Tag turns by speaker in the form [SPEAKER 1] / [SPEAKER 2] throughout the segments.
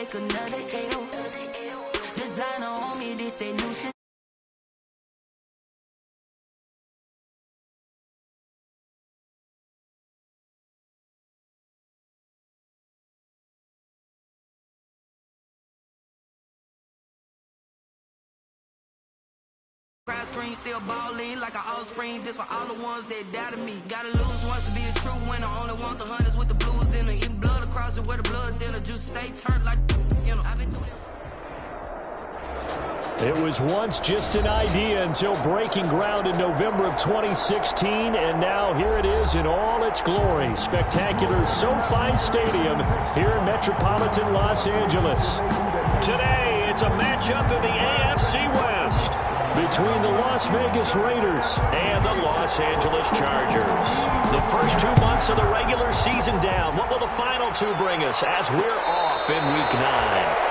[SPEAKER 1] take another L. Designer on me, this they new shit. Screen still ballin' like an offspring. This for all the ones that doubted me. Gotta lose once to be a true winner. Only want the hunters with the blues in it. Even blood across it where the blood dinner. Juice stay turned like, you know. I've been through
[SPEAKER 2] it. It was once just an idea until breaking ground in November of 2016, and now here it is in all its glory. Spectacular SoFi Stadium here in metropolitan Los Angeles. Today, it's a matchup in the AFC West between the Las Vegas Raiders and the Los Angeles Chargers. The first 2 months of the regular season down. What will the final two bring us as we're off in Week 9?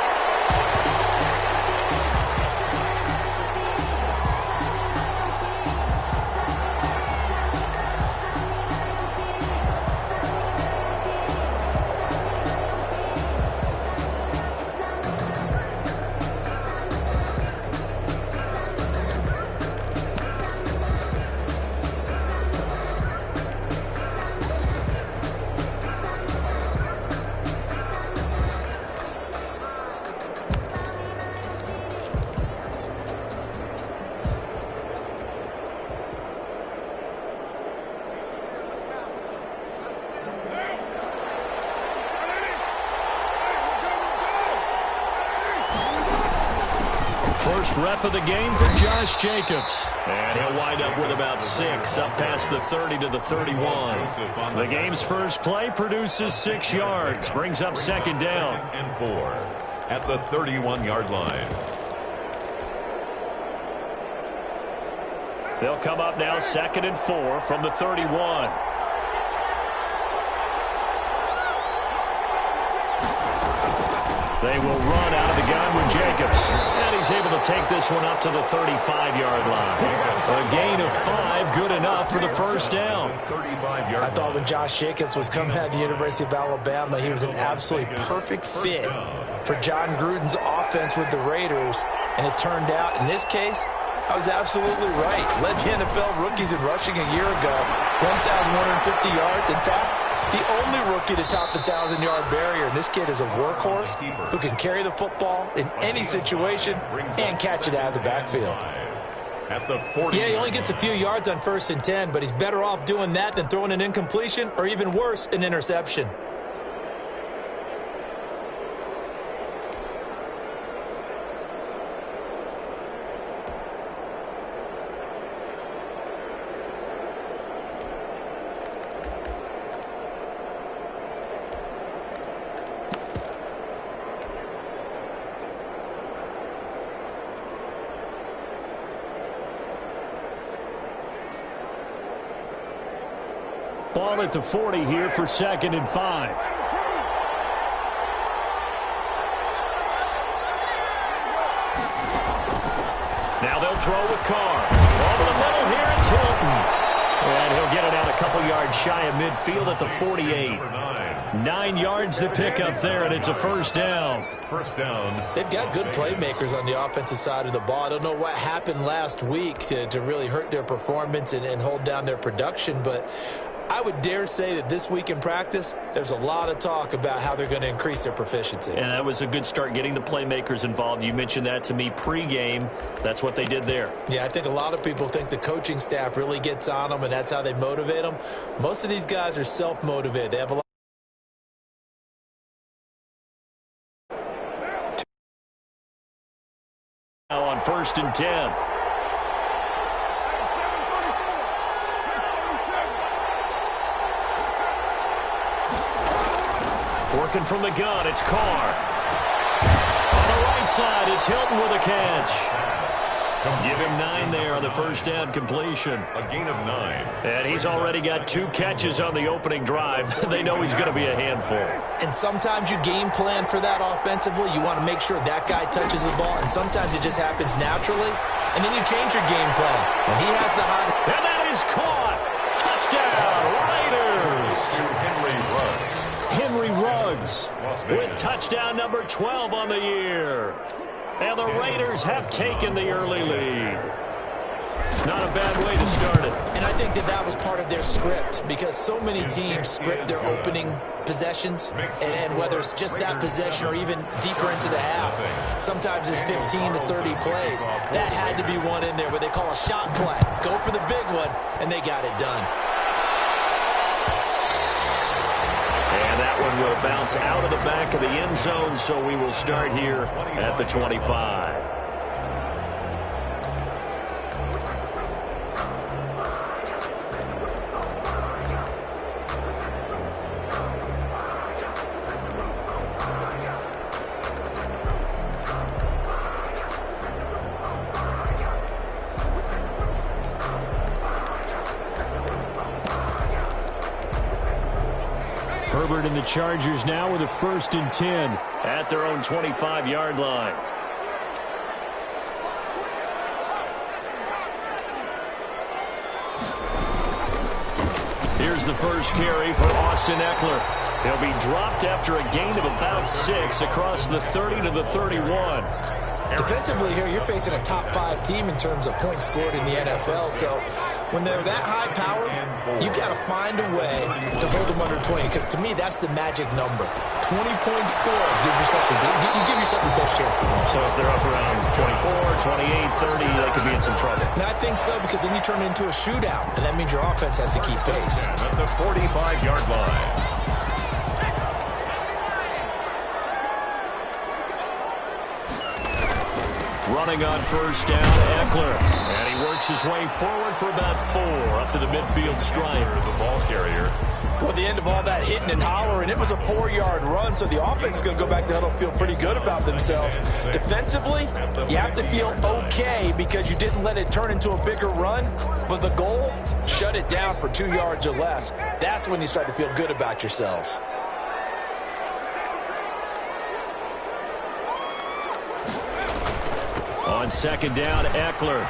[SPEAKER 2] First rep of the game for Josh Jacobs. And he'll wind up with about 6, up past the 30 to the 31. The game's first play produces 6 yards, brings up second down.
[SPEAKER 3] And 4 at the 31-yard line.
[SPEAKER 2] They'll come up now 2nd and 4 from the 31. They will run out of the gun with Jacobs. And he's able to take this one up to the 35-yard line. A gain of 5, good enough for the first down.
[SPEAKER 4] I thought when Josh Jacobs was coming out of the University of Alabama, he was an absolutely perfect fit for John Gruden's offense with the Raiders. And it turned out, in this case, I was absolutely right. Led the NFL rookies in rushing a year ago. 1,150 yards. In fact, the only rookie to top the 1,000-yard barrier. And this kid is a workhorse who can carry the football in any situation and catch it out of the backfield.
[SPEAKER 5] Yeah, he only gets a few yards on 1st and 10, but he's better off doing that than throwing an incompletion or even worse, an interception.
[SPEAKER 2] Ball at the 40 here for 2nd and 5. Now they'll throw with Carr. Over the middle here, it's Hilton. And he'll get it out a couple yards shy of midfield at the 48. 9 yards to pick up there, and it's a first down.
[SPEAKER 3] First down.
[SPEAKER 5] They've got good playmakers on the offensive side of the ball. I don't know what happened last week to really hurt their performance and hold down their production, but I would dare say that this week in practice, there's a lot of talk about how they're going to increase their proficiency.
[SPEAKER 2] And that was a good start, getting the playmakers involved. You mentioned that to me pregame. That's what they did there.
[SPEAKER 5] Yeah, I think a lot of people think the coaching staff really gets on them, and that's how they motivate them. Most of these guys are self-motivated. They have a lot.
[SPEAKER 2] Now on 1st and 10. Working from the gun, it's Carr. On the right side, it's Hilton with a catch. Give him 9 there on the first down completion.
[SPEAKER 3] A gain of 9.
[SPEAKER 2] And he's already got 2 catches on the opening drive. They know he's going to be a handful.
[SPEAKER 5] And sometimes you game plan for that offensively. You want to make sure that guy touches the ball, and sometimes it just happens naturally. And then you change your game plan. When he has the hot.
[SPEAKER 2] And that is caught. Touchdown, Raiders.
[SPEAKER 3] To Henry Ruggs.
[SPEAKER 2] Henry Ruggs Vegas with touchdown number 12 on the year. And the Raiders have taken the early lead. Not a bad way to start it.
[SPEAKER 5] And I think that was part of their script, because so many teams script their opening possessions, and whether it's just that possession or even deeper into the half, sometimes it's 15 to 30 plays. That had to be one in there where they call a shot play. Go for the big one, and they got it done.
[SPEAKER 2] And that one will bounce out of the back of the end zone, so we will start here at the 25. Herbert and the Chargers now with a 1st and 10 at their own 25-yard line. Here's the first carry for Austin Eckler. He'll be dropped after a gain of about 6 across the 30 to the 31.
[SPEAKER 5] Defensively here, you're facing a top 5 team in terms of points scored in the NFL. So when they're that high powered, you've got to find a way to hold them under 20. Because to me, that's the magic number. 20 points scored gives yourself you give yourself the best chance to win.
[SPEAKER 2] So if they're up around 24, 28, 30, they could be in some trouble.
[SPEAKER 5] And I think so, because then you turn it into a shootout, and that means your offense has to keep pace.
[SPEAKER 3] At the 45-yard line.
[SPEAKER 2] Running on 1st down, Eckler. And he works his way forward for about 4 up to the midfield stripe.
[SPEAKER 3] The ball carrier.
[SPEAKER 4] Well, at the end of all that hitting and hollering, it was a 4-yard run, so the offense is going to go back to huddle and feel pretty good about themselves. Defensively, you have to feel okay because you didn't let it turn into a bigger run, but the goal, shut it down for 2 yards or less. That's when you start to feel good about yourselves.
[SPEAKER 2] On 2nd down, Eckler.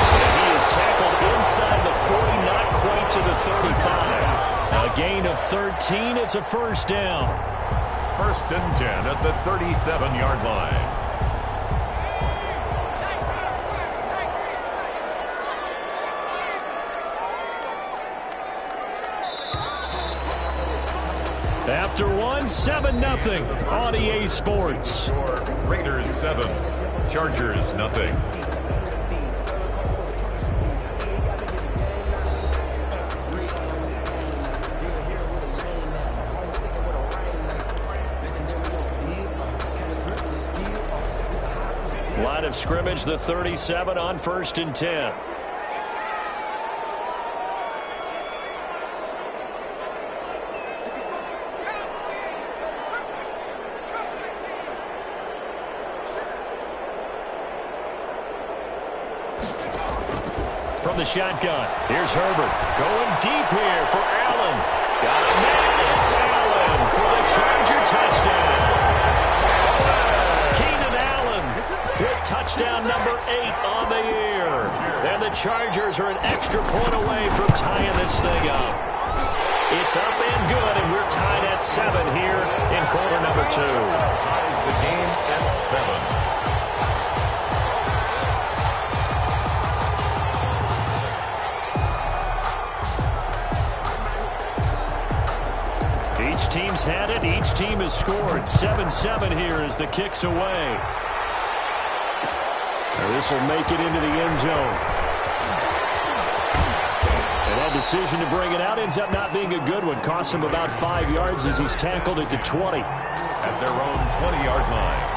[SPEAKER 2] And he is tackled inside the 40, not quite to the 35. A gain of 13. It's a 1st down.
[SPEAKER 3] 1st and 10 at the 37-yard line.
[SPEAKER 2] After one, 7-0 on EA Sports.
[SPEAKER 3] Raiders 7, Chargers nothing.
[SPEAKER 2] Line of scrimmage, the 37 on 1st and 10. From the shotgun, here's Herbert. Going deep here for Allen. Got a man, it's Allen for the Charger touchdown. Keenan Allen with touchdown number 8 on the year. And the Chargers are an extra point away from tying this thing up. It's up and good, and we're tied at 7 here in quarter number 2.
[SPEAKER 3] Ties the game at 7.
[SPEAKER 2] Each team's had it. Each team has scored. 7-7 here as the kick's away. This will make it into the end zone. And that decision to bring it out ends up not being a good one. Costs him about 5 yards as he's tackled at the 20.
[SPEAKER 3] At their own 20-yard line.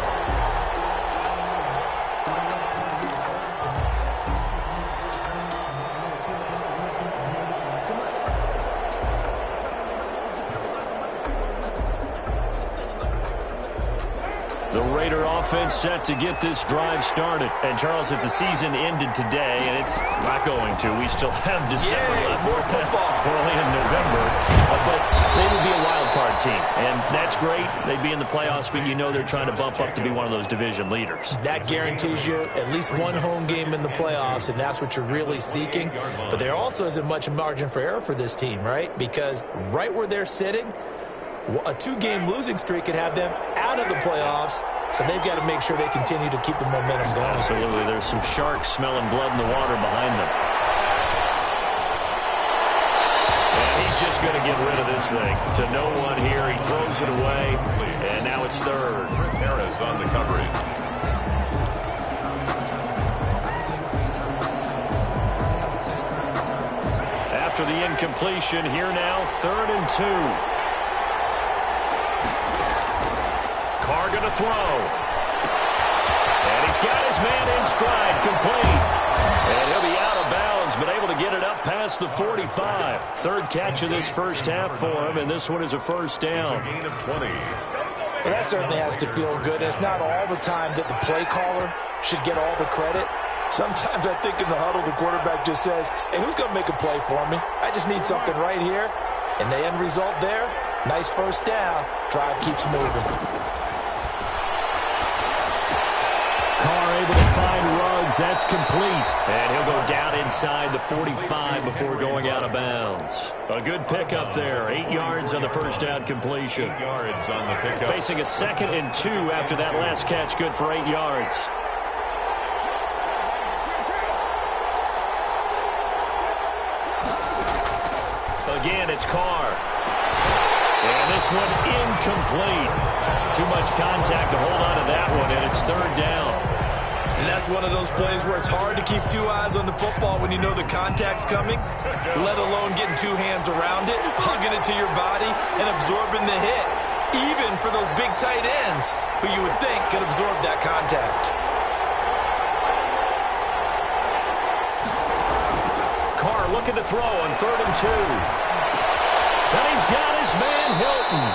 [SPEAKER 2] The Raider offense set to get this drive started. And, Charles, if the season ended today, and it's not going to, we still have December left.
[SPEAKER 5] More football.
[SPEAKER 2] We're only in November. But they would be a wild card team. And that's great. They'd be in the playoffs, but you know they're trying to bump up to be one of those division leaders.
[SPEAKER 5] That guarantees you at least one home game in the playoffs, and that's what you're really seeking. But there also isn't much margin for error for this team, right? Because right where they're sitting, A 2-game losing streak could have them out of the playoffs, so they've got to make sure they continue to keep the momentum going.
[SPEAKER 2] Absolutely. There's some sharks smelling blood in the water behind them. And he's just going to get rid of this thing. To no one here. He throws it away, and now it's third.
[SPEAKER 3] Chris Harris on the coverage.
[SPEAKER 2] After the incompletion, here now, 3rd and 2. Carr going to throw. And he's got his man in stride, complete. And he'll be out of bounds, but able to get it up past the 45. 3rd catch of this first half for him, and this one is a first down.
[SPEAKER 3] It's a gain of 20.
[SPEAKER 4] Well, that certainly has to feel good. It's not all the time that the play caller should get all the credit. Sometimes I think in the huddle, the quarterback just says, hey, who's going to make a play for me? I just need something right here. And the end result there, nice first down. Drive keeps moving.
[SPEAKER 2] Carr able to find Ruggs. That's complete. And he'll go down inside the 45 before going out of bounds. A good pickup there. 8 yards on the first down completion.
[SPEAKER 3] 8 yards on the pickup.
[SPEAKER 2] Facing a 2nd and 2 after that last catch. Good for 8 yards. Again, it's Carr. And this one incomplete. Too much contact to hold on to that one, and it's 3rd down.
[SPEAKER 5] And that's one of those plays where it's hard to keep 2 eyes on the football when you know the contact's coming, let alone getting 2 hands around it, hugging it to your body, and absorbing the hit, even for those big tight ends who you would think could absorb that contact.
[SPEAKER 2] Carr looking to throw on 3rd and 2. And he's got his man Hilton.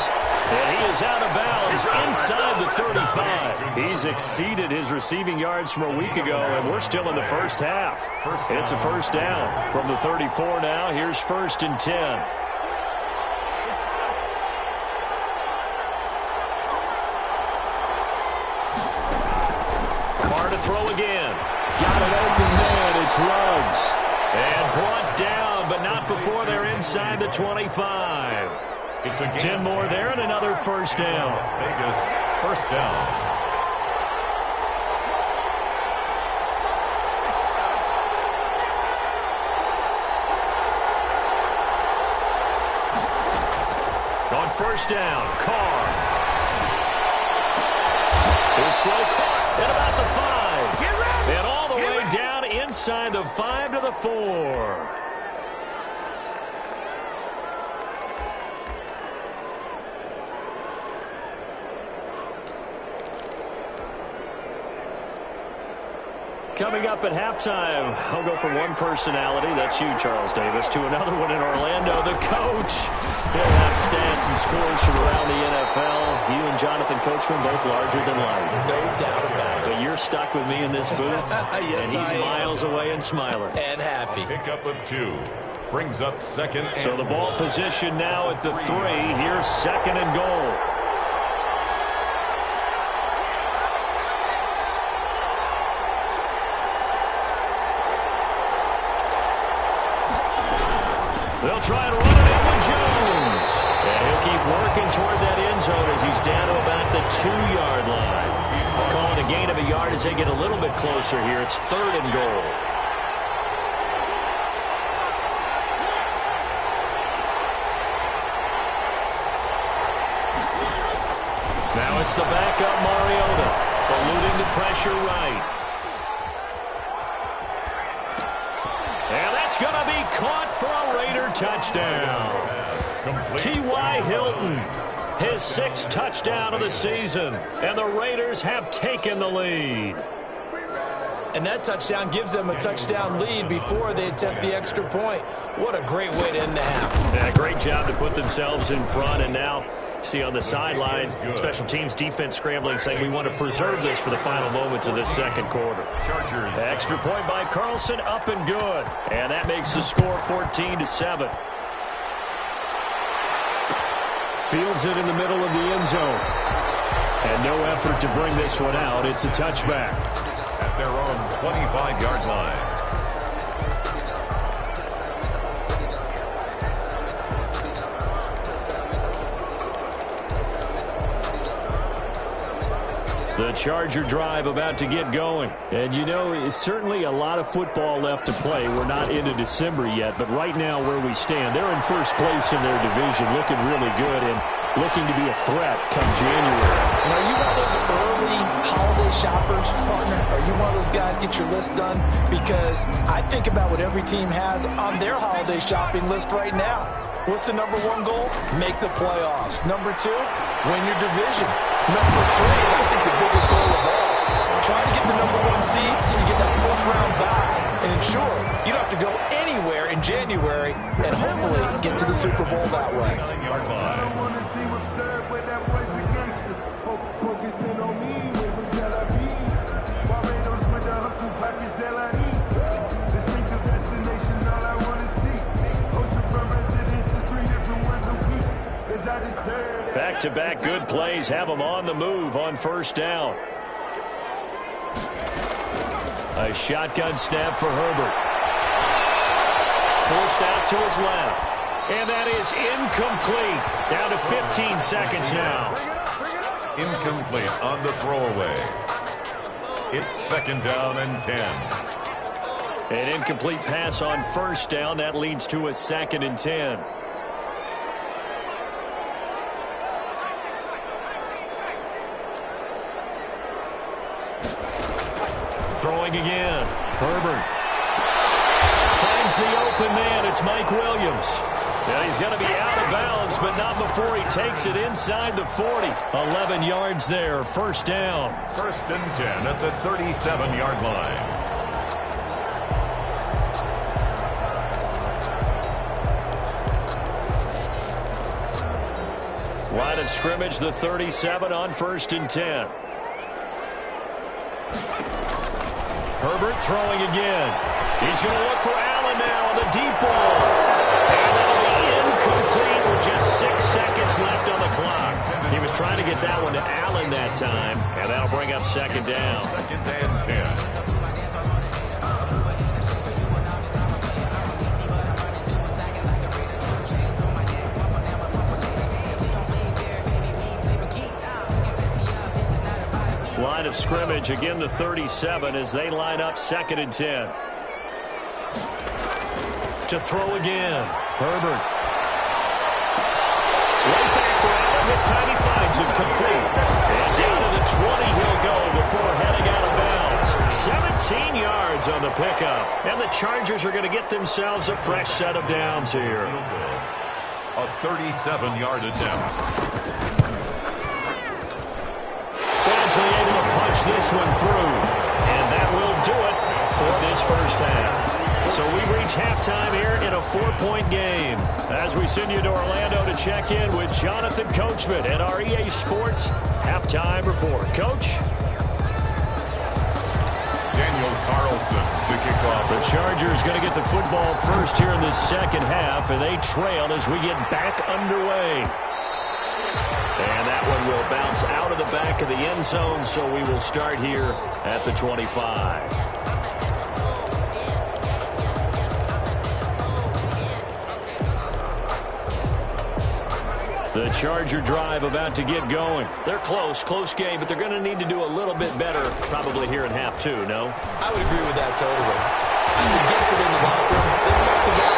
[SPEAKER 2] And he is out of bounds inside the 35. He's exceeded his receiving yards from a week ago, and we're still in the first half. It's a first down from the 34 now. Here's 1st and 10. Carr to throw again. Got an open man. It's Ruggs. And brought down, but not before they're inside the 25.
[SPEAKER 3] It's a
[SPEAKER 2] 10 more there and another first down.
[SPEAKER 3] Las Vegas, first down.
[SPEAKER 2] On first down, Carr. His throw caught at about the 5. And all the way down inside the 5 to the 4. Coming up at halftime, I'll go from one personality, that's you, Charles Davis, to another one in Orlando, the coach. He'll have stats and scores from around the NFL. You and Jonathan Coachman, both larger than life.
[SPEAKER 5] No doubt about it.
[SPEAKER 2] But you're stuck with me in this booth,
[SPEAKER 5] Yes,
[SPEAKER 2] and he's
[SPEAKER 5] I am.
[SPEAKER 2] miles away and smiling.
[SPEAKER 5] And happy.
[SPEAKER 3] Pickup of 2. Brings up 2nd and
[SPEAKER 2] So the ball position now at the 3. Here's 2nd and goal. They'll try and run it in with Jones. And he'll keep working toward that end zone as he's down to about the 2-yard line. Calling a gain of a yard as they get a little bit closer here. It's 3rd and goal. Now it's the backup Mariota, eluding the pressure right. And that's going to be caught for a Raider touchdown. T.Y. Hilton, his 6th touchdown of the season, and the Raiders have taken the lead.
[SPEAKER 5] And that touchdown gives them a touchdown lead before they attempt the extra point. What a great way to end the half.
[SPEAKER 2] Yeah, great job to put themselves in front, and now see on the sideline, special teams defense scrambling, saying we want to preserve this for the final moments of this second quarter.
[SPEAKER 3] Chargers.
[SPEAKER 2] Extra point by Carlson, up and good. And that makes the score 14-7. Fields it in the middle of the end zone. And no effort to bring this one out. It's a touchback.
[SPEAKER 3] At their own 25-yard line.
[SPEAKER 2] The Charger drive about to get going. And, you know, it's certainly a lot of football left to play. We're not into December yet, but right now where we stand, they're in first place in their division, looking really good and looking to be a threat come January.
[SPEAKER 4] And are you one of those early holiday shoppers, partner? Are you one of those guys get your list done? Because I think about what every team has on their holiday shopping list right now. What's the number one goal? Make the playoffs. Number two, win your division. Number three, I think the biggest goal of all, try to get the number one seed so you get that first round bye and ensure you don't have to go anywhere in January and hopefully get to the Super Bowl that way.
[SPEAKER 2] Back-to-back good plays have them on the move on first down. A shotgun snap for Herbert. Forced out to his left. And that is incomplete. Down to 15 seconds now.
[SPEAKER 3] Incomplete on the throwaway. It's second down and 10.
[SPEAKER 2] An incomplete pass on first down. That leads to a second and 10. Throwing again. Herbert finds the open man. It's Mike Williams. Yeah, he's going to be out of bounds, but not before he takes it inside the 40. 11 yards there. First down.
[SPEAKER 3] First and 10 at the 37-yard line.
[SPEAKER 2] Line of scrimmage, the 37 on first and 10. Herbert throwing again. He's going to look for Allen now on the deep ball. And that'll be incomplete with just 6 seconds left on the clock. He was trying to get that one to Allen that time, and that'll bring up second down.
[SPEAKER 3] Second and 10.
[SPEAKER 2] Line of scrimmage, again the 37 as they line up second and 10. To throw again. Herbert. Right back for Allen. This time he finds him complete. And down to the 20 he'll go before heading out of bounds. 17 yards on the pickup. And the Chargers are going to get themselves a fresh set of downs here.
[SPEAKER 3] A 37-yard attempt.
[SPEAKER 2] Eventually able to punch this one through. And that will do it for this first half. So we reach halftime here in a 4-point game. As we send you to Orlando to check in with Jonathan Coachman at our EA Sports Halftime Report. Coach?
[SPEAKER 3] Daniel Carlson to kick off.
[SPEAKER 2] The Chargers going to get the football first here in the second half, and they trail as we get back underway. And that one will bounce out of the back of the end zone, so we will start here at the 25. The Charger drive about to get going. They're close game, but they're going to need to do a little bit better probably here in half two, no?
[SPEAKER 5] I would agree with that totally. I would guess it in the locker room. They talked about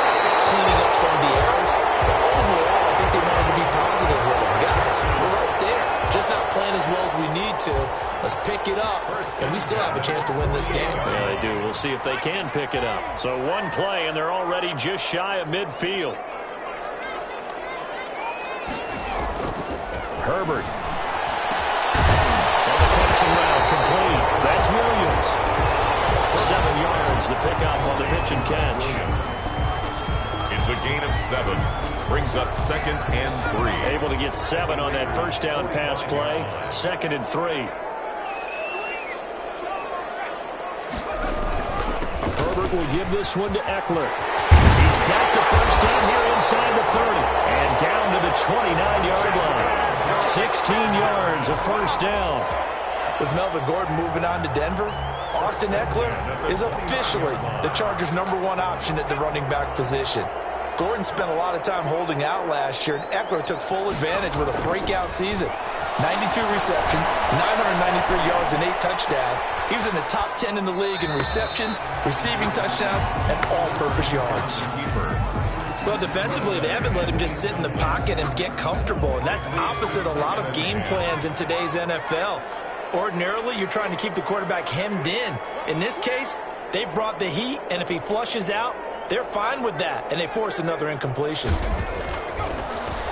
[SPEAKER 5] cleaning up some of the errors, but overall, I think they wanted to be positive with them. Guys, we're right there. Just not playing as well as we need to. Let's pick it up, and we still have a chance to win this game.
[SPEAKER 2] Yeah, they do. We'll see if they can pick it up. So one play, and they're already just shy of midfield. Herbert. And the passing route complete. That's Williams. 7 yards, the pickup on the pitch and catch.
[SPEAKER 3] It's a gain of 7. Brings up second and 3.
[SPEAKER 2] Able to get 7 on that first down pass play. Second and 3. Herbert will give this one to Eckler. He's got the first down here inside the 30. And down to the 29-yard line. 16 yards, a first down.
[SPEAKER 4] With Melvin Gordon moving on to Denver, Austin Eckler is officially the Chargers' #1 option at the running back position. Gordon spent a lot of time holding out last year, and Eckler took full advantage with a breakout season. 92 receptions, 993 yards, and 8 touchdowns. He was in the top 10 in the league in receptions, receiving touchdowns, and all-purpose yards.
[SPEAKER 5] Well, defensively, they haven't let him just sit in the pocket and get comfortable, and that's opposite a lot of game plans in today's NFL. Ordinarily, you're trying to keep the quarterback hemmed in. In this case, they brought the heat, and if he flushes out, they're fine with that, and they force another incompletion.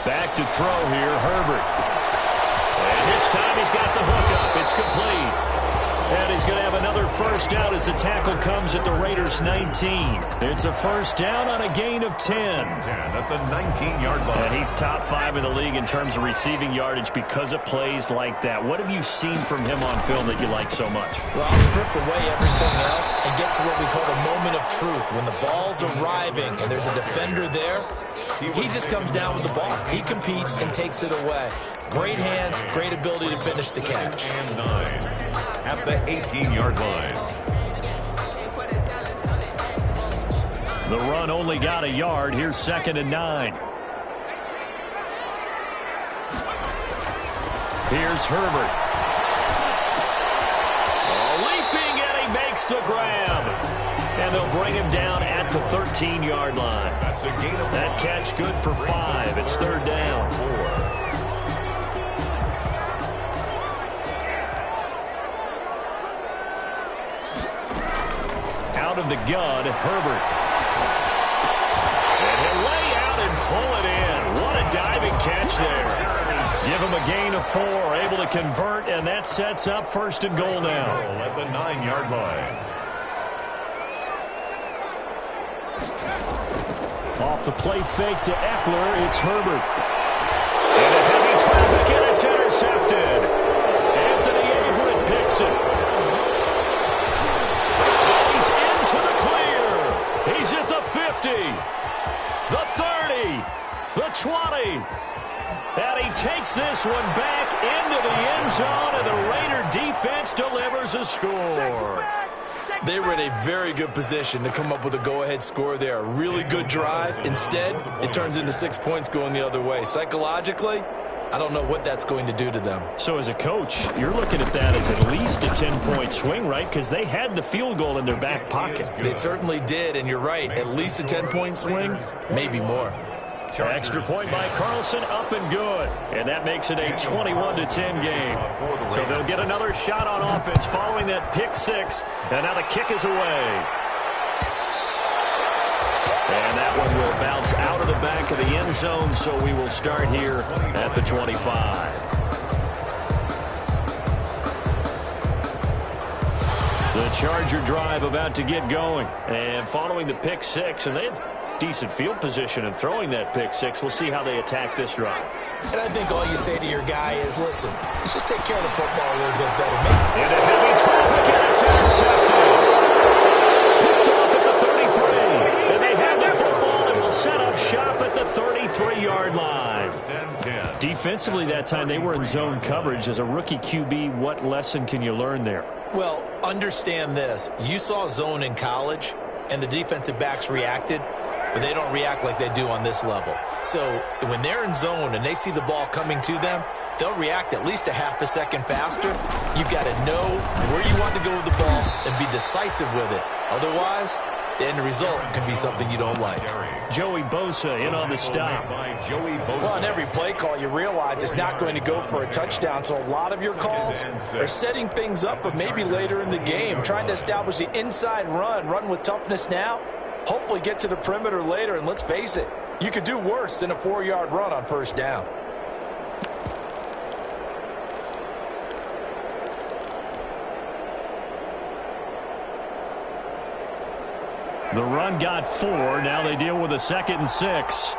[SPEAKER 2] Back to throw here, Herbert. And this time he's got the hook up. It's complete. And he's going to have another first down as the tackle comes at the Raiders' 19. It's a first down on a gain of 10.
[SPEAKER 3] 10 at the 19-yard line.
[SPEAKER 2] And he's top 5 in the league in terms of receiving yardage because of plays like that. What have you seen from him on film that you like so much?
[SPEAKER 5] Well, I'll strip away everything else and get to what we call the moment of truth. When the ball's arriving and there's a defender there, he just comes down with the ball. He competes and takes it away. Great hands, great ability to finish the catch.
[SPEAKER 3] And 9 at the 18-yard line.
[SPEAKER 2] The run only got a yard. Here's 2nd and 9. Here's Herbert. Leaping, and he makes the grab. And they'll bring him down at the 13-yard line.
[SPEAKER 3] That's a gain of
[SPEAKER 2] That catch good for 5. It's 3rd down.
[SPEAKER 3] 4.
[SPEAKER 2] Out of the gun, Herbert. And he'll lay out and pull it in. What a diving catch there. Give him a gain of 4, able to convert, and that sets up 1st and goal now.
[SPEAKER 3] At the 9-yard line.
[SPEAKER 2] Off the play fake to Eckler, it's Herbert. And a heavy traffic, and it's intercepted. Anthony Averett picks it. To the clear. He's at the 50, the 30, the 20. And he takes this one back into the end zone, and the Raider defense delivers a score.
[SPEAKER 5] They were in a very good position to come up with a go-ahead score there. A really good drive. Instead, it turns into 6 points going the other way. Psychologically, I don't know what that's going to do to them.
[SPEAKER 2] So as a coach, you're looking at that as at least a 10-point swing, right? Because they had the field goal in their back pocket.
[SPEAKER 5] They certainly did, and you're right. At least a 10-point swing, maybe more.
[SPEAKER 2] Extra point by Carlson, up and good. And that makes it a 21-10 game. So they'll get another shot on offense following that pick 6. And now the kick is away. And that one will bounce out of the back of the end zone, so we will start here at the 25. The Charger drive about to get going. And following the pick 6, and they had decent field position in throwing that pick 6. We'll see how they attack this drive.
[SPEAKER 5] And I think all you say to your guy is, listen, let's just take care of the football a little bit better. Makes
[SPEAKER 2] into heavy traffic, and it's intercepted. Picked off at the 33. And they have the football and will set up shop at the 33-yard line. Defensively that time, they were in zone coverage. As a rookie QB, what lesson can you learn there?
[SPEAKER 5] Well, understand this. You saw zone in college, and the defensive backs reacted, but they don't react like they do on this level. So when they're in zone and they see the ball coming to them, they'll react at least a half a second faster. You've got to know where you want to go with the ball and be decisive with it. Otherwise, the end result can be something you don't like.
[SPEAKER 2] Joey Bosa in on the stop.
[SPEAKER 5] Well, on every play call, you realize it's not going to go for a touchdown, so a lot of your calls are setting things up for maybe later in the game, trying to establish the inside run with toughness now, hopefully get to the perimeter later, and let's face it, you could do worse than a 4-yard run on first down.
[SPEAKER 2] The run got 4. Now they deal with a 2nd and 6.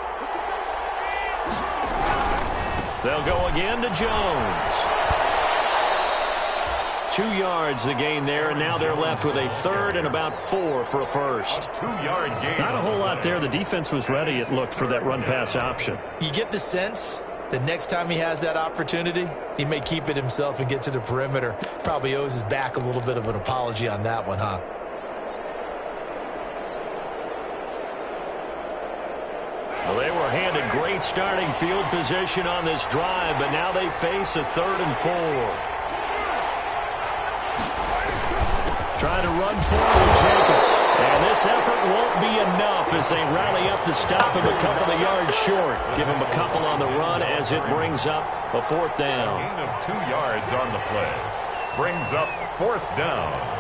[SPEAKER 2] They'll go again to Jones. 2 yards the gain there, and now they're left with a 3rd and about 4 for a first.
[SPEAKER 3] 2-yard gain.
[SPEAKER 2] Not a whole lot there. The defense was ready, it looked, for that run-pass option.
[SPEAKER 5] You get the sense that next time he has that opportunity, he may keep it himself and get to the perimeter. Probably owes his back a little bit of an apology on that one, huh?
[SPEAKER 2] Well, they were handed great starting field position on this drive, but now they face a 3rd and 4. Trying to run forward, Jacobs. And this effort won't be enough as they rally up to stop him a couple of yards short. Give him a couple on the run as it brings up a 4th down.
[SPEAKER 3] Gain of 2 yards on the play. Brings up 4th down.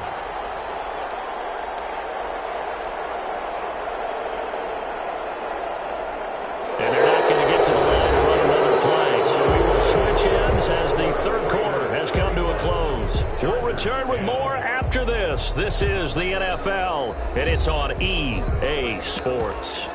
[SPEAKER 2] And they're not going to get to the line to run another play. So we will switch ends as the 3rd quarter has come to a close. We'll return with more after this. This is the NFL, and it's on EA Sports.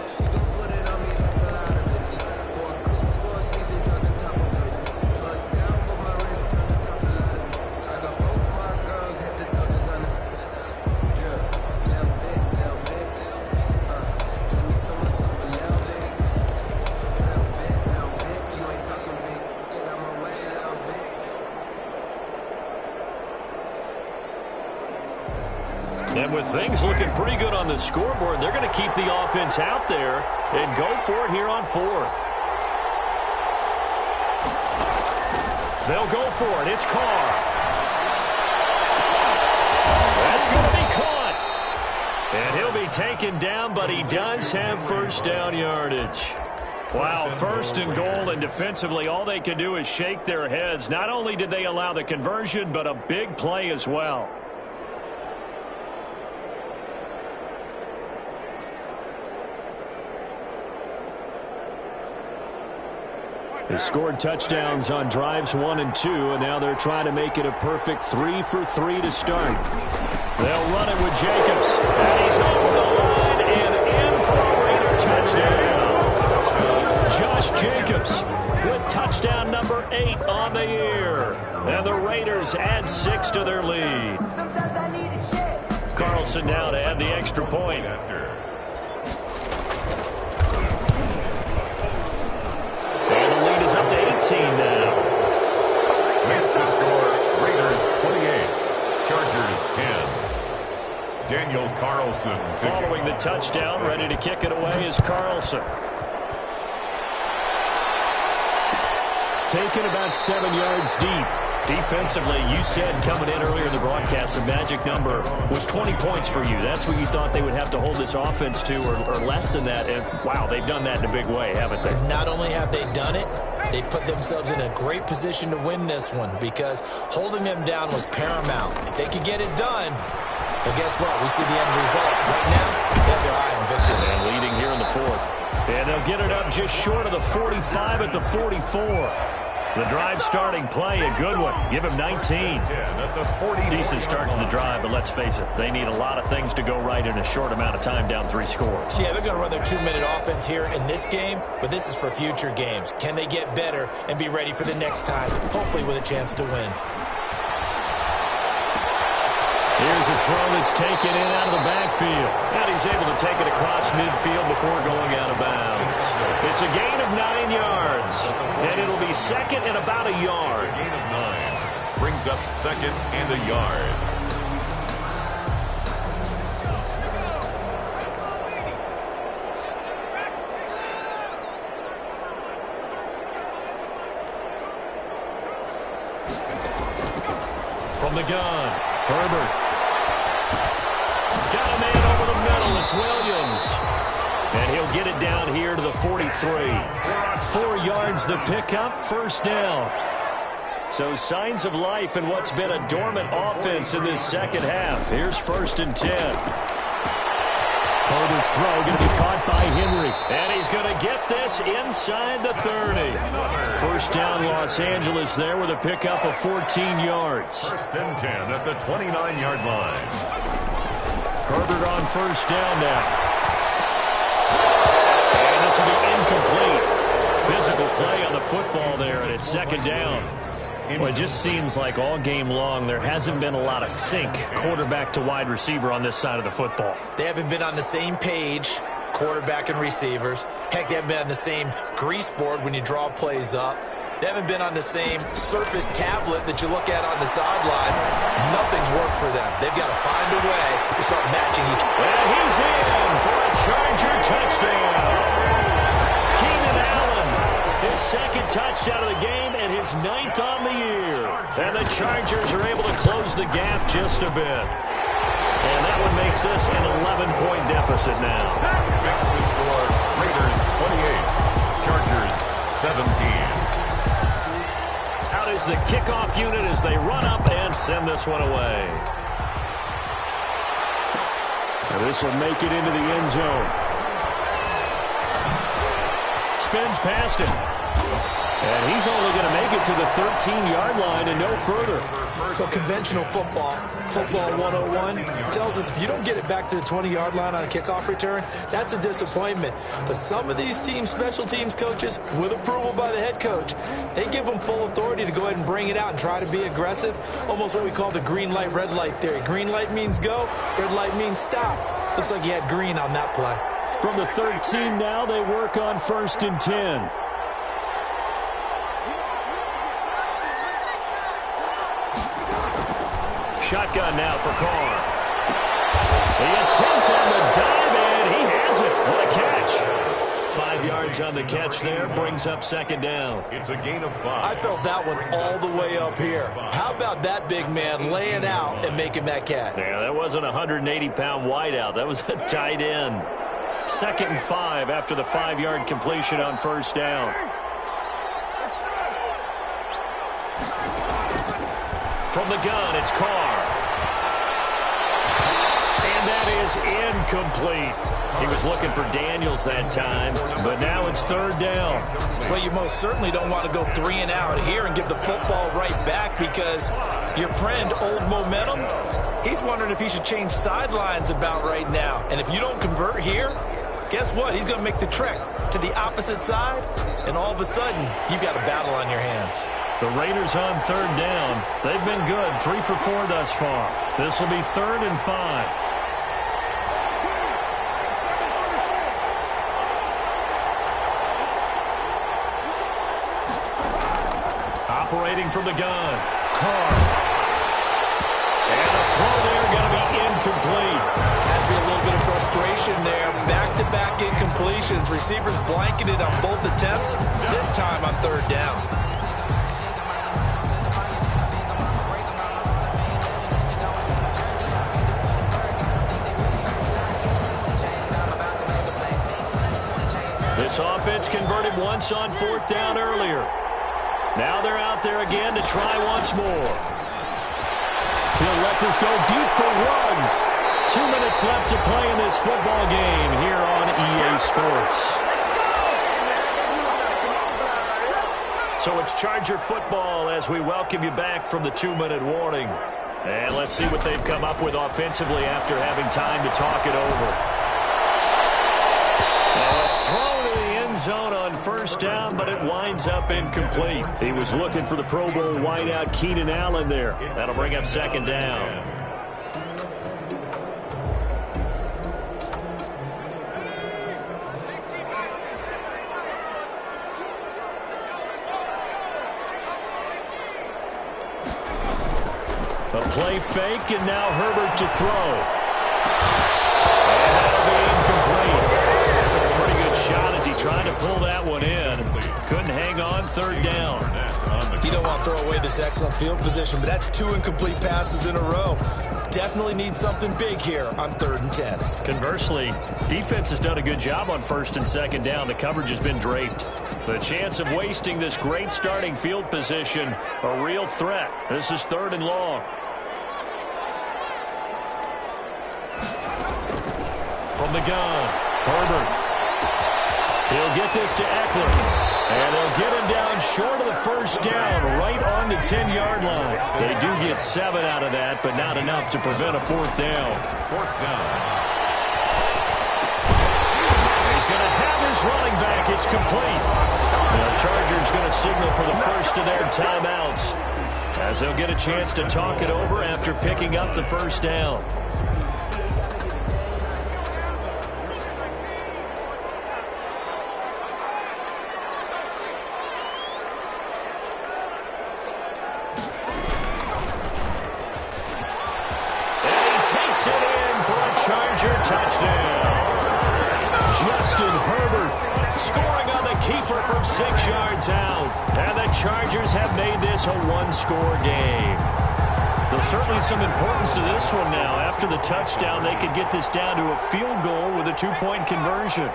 [SPEAKER 2] And with things looking pretty good on the scoreboard, they're going to keep the offense out there and go for it here on 4th. They'll go for it. It's Carr. That's going to be caught. And he'll be taken down, but he does have 1st down yardage. Wow, 1st and goal, and defensively all they can do is shake their heads. Not only did they allow the conversion, but a big play as well. They scored touchdowns on drives 1 and 2, and now they're trying to make it a perfect 3 for 3 to start. They'll run it with Jacobs. And he's over the line and in for a Raider touchdown. Josh Jacobs with touchdown number 8 on the year. And the Raiders add 6 to their lead. Carlson now to add the extra point. Up to 18 now.
[SPEAKER 3] Makes the score, Raiders 28, Chargers 10. Daniel Carlson.
[SPEAKER 2] Following the touchdown, ready to kick it away is Carlson. Taken about 7 yards deep. Defensively, you said coming in earlier in the broadcast, the magic number was 20 points for you. That's what you thought they would have to hold this offense to, or less than that. And, wow, they've done that in a big way, haven't they?
[SPEAKER 5] Not only have they done it, they put themselves in a great position to win this one because holding them down was paramount. If they could get it done, well, guess what? We see the end result. Right now, they have their eye on victory.
[SPEAKER 2] And leading here in the 4th. And they'll get it up just short of the 45 at the 44. The drive starting play, a good one. Give him 19. Decent start to the drive, but let's face it, they need a lot of things to go right in a short amount of time down 3 scores.
[SPEAKER 5] Yeah, they're going to run their 2-minute offense here in this game, but this is for future games. Can they get better and be ready for the next time, hopefully with a chance to win?
[SPEAKER 2] Here's a throw that's taken in out of the backfield. And he's able to take it across midfield before going out of bounds. It's a gain of 9 yards. And it'll be 2nd and about a yard.
[SPEAKER 3] It's a gain of 9. Brings up 2nd and a yard.
[SPEAKER 2] From the gun, Herbert. Got a man over the middle. It's Williams. And he'll get it down here to the 43. 4 yards the pickup, 1st down. So signs of life in what's been a dormant offense in this 2nd half. Here's 1st and 10. Herbert's throw going to be caught by Henry. And he's going to get this inside the 30. 1st down Los Angeles there with a pickup of 14 yards.
[SPEAKER 3] 1st and 10 at the 29-yard line.
[SPEAKER 2] Herbert on 1st down now. And this will be incomplete. Physical play on the football there, and it's 2nd down. Well, it just seems like all game long there hasn't been a lot of sync quarterback to wide receiver on this side of the football.
[SPEAKER 5] They haven't been on the same page, quarterback and receivers. Heck, they haven't been on the same grease board when you draw plays up. They haven't been on the same surface tablet that you look at on the sidelines. Nothing's worked for them. They've got to find a way to start matching each other.
[SPEAKER 2] And he's in for a Charger touchdown. his second touchdown of the game and his 9th on the year. And the Chargers are able to close the gap just a bit. And that one makes this an 11-point deficit now.
[SPEAKER 3] Makes the score Raiders 28, Chargers 17.
[SPEAKER 2] Out is the kickoff unit as they run up and send this one away. And this will make it into the end zone. Spins past him. And he's only going to make it to the 13-yard line and no further.
[SPEAKER 5] So conventional football 101, tells us if you don't get it back to the 20-yard line on a kickoff return, that's a disappointment. But some of these special teams coaches, with approval by the head coach, they give them full authority to go ahead and bring it out and try to be aggressive. Almost what we call the green light, red light theory. Green light means go, red light means stop. Looks like he had green on that play.
[SPEAKER 2] From the 13 now, they work on 1st and 10. Shotgun now for Carr. The attempt on the dive, and he has it. What a catch. 5 yards on the catch there, brings up 2nd down.
[SPEAKER 3] It's a gain of 5.
[SPEAKER 5] I felt that one all the way up here. How about that big man laying out and making that catch?
[SPEAKER 2] Yeah, that wasn't a 180-pound wideout. That was a tight end. 2nd and 5 after the 5-yard completion on 1st down. From the gun, it's Carr. And that is incomplete. He was looking for Daniels that time, but now it's 3rd down.
[SPEAKER 5] Well, you most certainly don't want to go 3 and out here and give the football right back because your friend, Old Momentum, he's wondering if he should change sidelines about right now. And if you don't convert here, guess what? He's going to make the trek to the opposite side, and all of a sudden, you've got a battle on your hands.
[SPEAKER 2] The Raiders on 3rd down. They've been good, 3 for 4 thus far. This will be 3rd and 5. Operating from the gun, Carr. And the throw there going to be incomplete.
[SPEAKER 5] Has to be a little bit of frustration there. Back-to-back incompletions. Receivers blanketed on both attempts. This time on 3rd down.
[SPEAKER 2] This offense converted once on 4th down earlier. Now they're out there again to try once more. He'll let this go deep for Ruggs. 2 minutes left to play in this football game here on EA Sports. So it's Charger football as we welcome you back from the 2-minute warning. And let's see what they've come up with offensively after having time to talk it over. Throw to the end zone on 1st down, but it winds up incomplete. He was looking for the Pro Bowl wideout Keenan Allen there. That'll bring up 2nd down. A play fake, and now Herbert to throw. And that'll be incomplete. Took a pretty good shot as he tried to pull that one in. Couldn't hang on, 3rd down.
[SPEAKER 5] You don't want to throw away this excellent field position, but that's 2 incomplete passes in a row. Definitely need something big here on 3rd and 10.
[SPEAKER 2] Conversely, defense has done a good job on 1st and 2nd down. The coverage has been draped. The chance of wasting this great starting field position, a real threat. This is 3rd and long. From the gun, Herbert. He'll get this to Eckler. And they'll get him down short of the 1st down, right on the 10-yard line. They do get 7 out of that, but not enough to prevent a 4th down.
[SPEAKER 3] 4th down.
[SPEAKER 2] He's going to have his running back. It's complete. The Chargers going to signal for the first of their timeouts as they'll get a chance to talk it over after picking up the 1st down. Justin Herbert scoring on the keeper from 6 yards out. And the Chargers have made this a one-score game. There's certainly some importance to this one now. After the touchdown, they could get this down to a field goal with a 2-point conversion.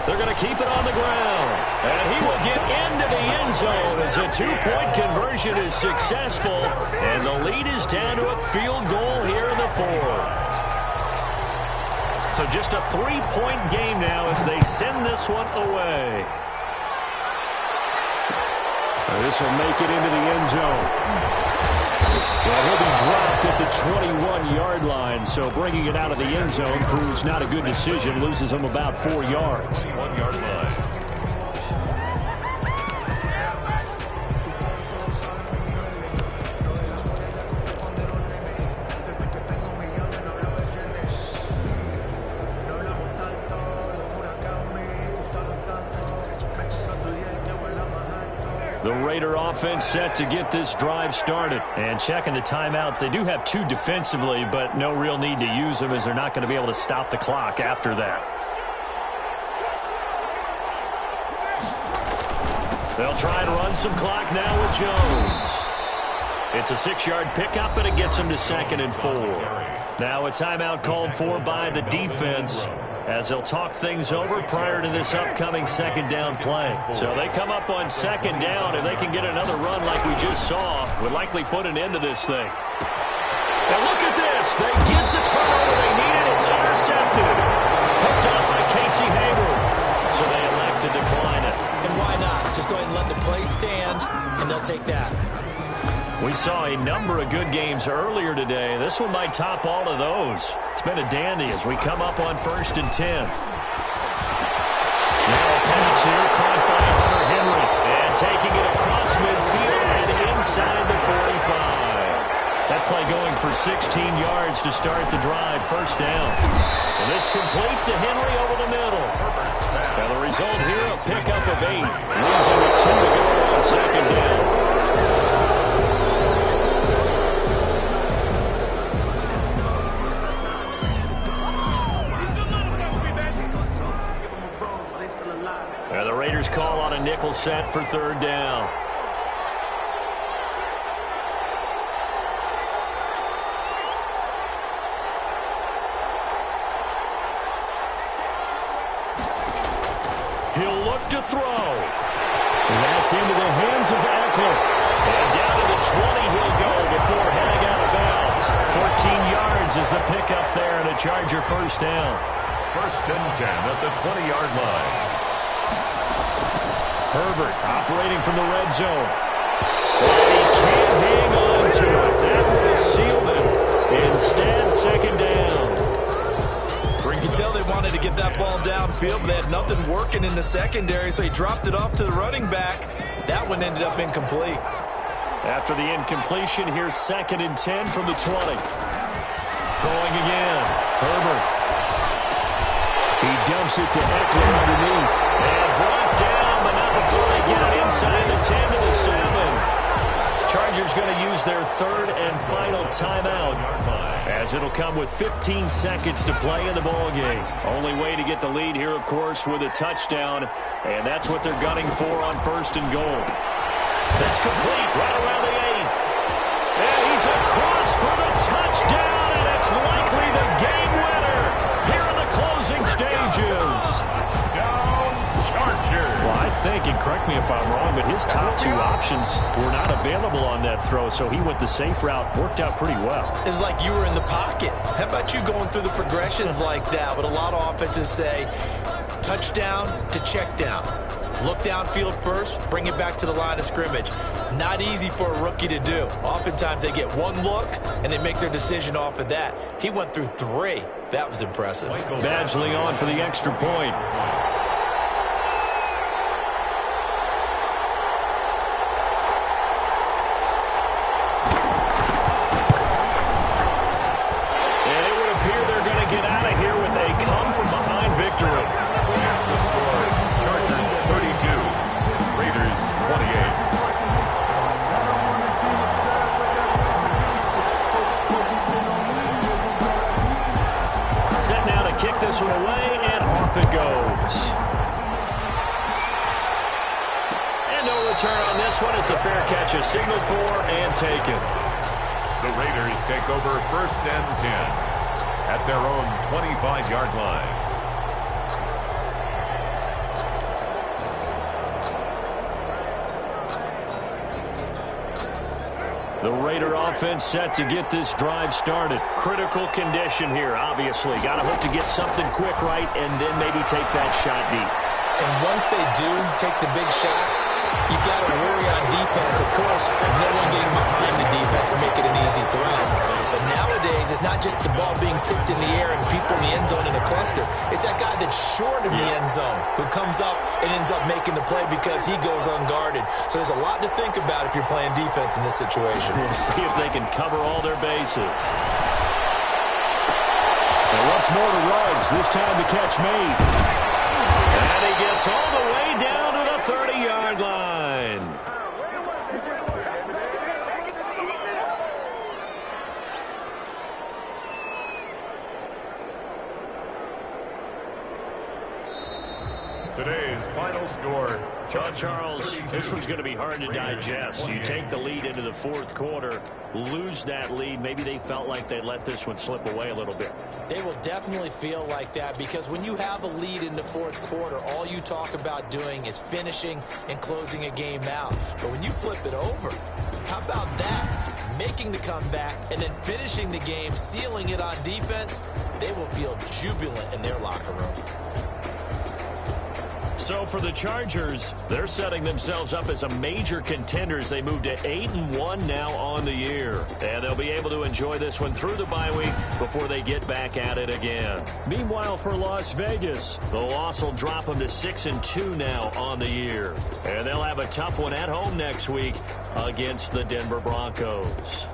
[SPEAKER 2] They're going to keep it on the ground. And he will get into the end zone as a 2-point conversion is successful. And the lead is down to a field goal here in the 4th. So just a 3-point game now as they send this one away. This will make it into the end zone. Well, he'll be dropped at the 21-yard line, so bringing it out of the end zone proves not a good decision. Loses him about 4 yards.
[SPEAKER 3] 1-yard line.
[SPEAKER 2] The Raider offense set to get this drive started. And checking the timeouts, they do have 2 defensively, but no real need to use them as they're not going to be able to stop the clock after that. They'll try and run some clock now with Jones. It's a 6-yard pickup, and it gets them to 2nd and 4. Now a timeout called for by the defense, as they'll talk things over prior to this upcoming 2nd down play. So they come up on 2nd down, and they can get another run like we just saw. Would likely put an end to this thing. And look at this. They get the turnover they needed. It's intercepted. Hooked on by Casey Hayward. So they elect to decline it.
[SPEAKER 5] And why not? Just go ahead and let the play stand, and they'll take that.
[SPEAKER 2] We saw a number of good games earlier today. This one might top all of those. It's been a dandy as we come up on 1st and 10. Now a pass here caught by Hunter Henry. And taking it across midfield and inside the 45. That play going for 16 yards to start the drive. 1st down. And this complete to Henry over the middle. Now the result here, a pickup of 8. Losing with 2 to go on 2nd down. The Raiders call on a nickel set for 3rd down. He'll look to throw. And that's into the hands of Eckler. And down to the 20 he'll go before heading out of bounds. 14 yards is the pickup there and a Charger 1st down.
[SPEAKER 3] 1st and 10 at the 20-yard line.
[SPEAKER 2] Herbert operating from the red zone. And he can't hang on to it. That would have sealed it. Instead, 2nd down.
[SPEAKER 5] You can tell they wanted to get that ball downfield, but they had nothing working in the secondary, so he dropped it off to the running back. That one ended up incomplete.
[SPEAKER 2] After the incompletion, here's 2nd and 10 from the 20. Throwing again. Herbert. He dumps it to Eckler underneath. And brought down, but not before they get it inside the 10 to the 7. Chargers going to use their 3rd and final timeout, as it'll come with 15 seconds to play in the ballgame. Only way to get the lead here, of course, with a touchdown, and that's what they're gunning for on 1st and goal. That's complete right around the 8. And he's across for the touchdown, and it's likely the game winner here in the closing stages. Well, I think, and correct me if I'm wrong, but his top 2 options were not available on that throw, so he went the safe route. Worked out pretty well.
[SPEAKER 5] It was like you were in the pocket. How about you going through the progressions like that? What a lot of offenses say, touchdown to check down. Look downfield first, bring it back to the line of scrimmage. Not easy for a rookie to do. Oftentimes they get one look, and they make their decision off of that. He went through 3. That was impressive.
[SPEAKER 2] Badgley on for the extra point. This one away, off it goes. And no return on this one as the fair catch is signaled for and taken.
[SPEAKER 3] The Raiders take over 1st and 10 at their own 25-yard line.
[SPEAKER 2] The Raider offense set to get this drive started. Critical condition here, obviously. Got to hope to get something quick right and then maybe take that shot deep.
[SPEAKER 5] And once they do take the big shot, you've got to worry on defense. Of course, no one getting behind the defense and make it an easy throw. But nowadays, it's not just the ball being tipped in the air and people in the end zone in a cluster. It's that guy that's short of the end zone who comes up and ends up making the play because he goes unguarded. So there's a lot to think about if you're playing defense in this situation.
[SPEAKER 2] We'll see if they can cover all their bases. And once more to Ruggs. This time the catch made. And he gets all the way down to the 30-yard line.
[SPEAKER 3] Today's final score.
[SPEAKER 2] Charles, this one's going to be hard to digest. You take the lead into the fourth quarter, lose that lead. Maybe they felt like they let this one slip away a little bit.
[SPEAKER 5] They will definitely feel like that because when you have a lead in the fourth quarter, all you talk about doing is finishing and closing a game out. But when you flip it over, how about that? Making the comeback and then finishing the game, sealing it on defense, they will feel jubilant in their locker room.
[SPEAKER 2] So for the Chargers, they're setting themselves up as a major contender as they move to 8-1 now on the year. And they'll be able to enjoy this one through the bye week before they get back at it again. Meanwhile, for Las Vegas, the loss will drop them to 6-2 now on the year. And they'll have a tough one at home next week against the Denver Broncos.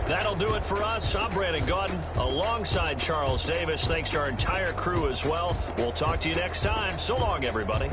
[SPEAKER 2] That'll do it for us. I'm Brandon Gaudin alongside Charles Davis. Thanks to our entire crew as well. We'll talk to you next time. So long, everybody.